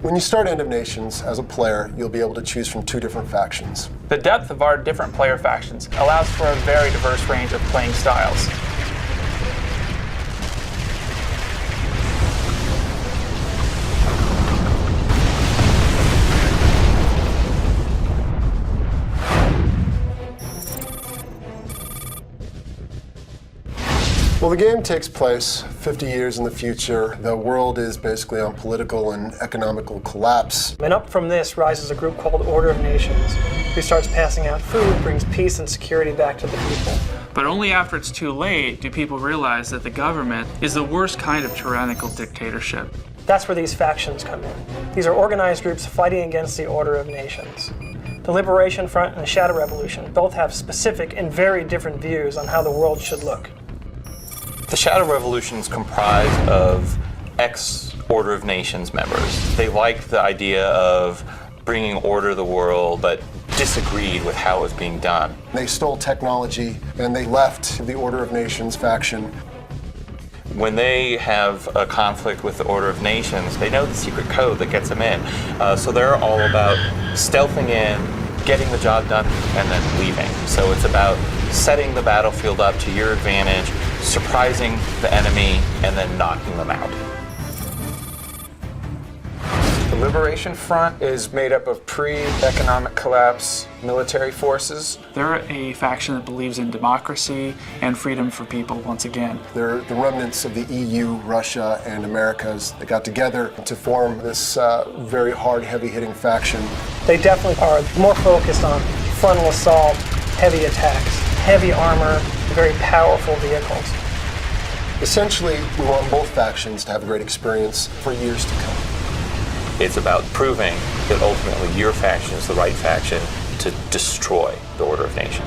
When you start End of Nations as a player, you'll be able to choose from 2 different factions. The depth of our different player factions allows for a very diverse range of playing styles. Well, the game takes place 50 years in the future. The world is basically on political and economical collapse. And up from this rises a group called Order of Nations, who starts passing out food, brings peace and security back to the people. But only after it's too late do people realize that the government is the worst kind of tyrannical dictatorship. That's where these factions come in. These are organized groups fighting against the Order of Nations. The Liberation Front and the Shadow Revolution both have specific and very different views on how the world should look. The Shadow Revolution is comprised of ex-Order of Nations members. They liked the idea of bringing order to the world, but disagreed with how it was being done. They stole technology and they left the Order of Nations faction. When they have a conflict with the Order of Nations, they know the secret code that gets them in. So they're all about stealthing in, getting the job done, and then leaving. So it's about setting the battlefield up to your advantage, surprising the enemy, and then knocking them out. The Liberation Front is made up of pre-economic collapse military forces. They're a faction that believes in democracy and freedom for people once again. They're the remnants of the EU, Russia, and Americas that got together to form this very hard, heavy-hitting faction. They definitely are more focused on frontal assault, heavy attacks, heavy armor, very powerful vehicles. Essentially, we want both factions to have a great experience for years to come. It's about proving that ultimately your faction is the right faction to destroy the Order of Nations.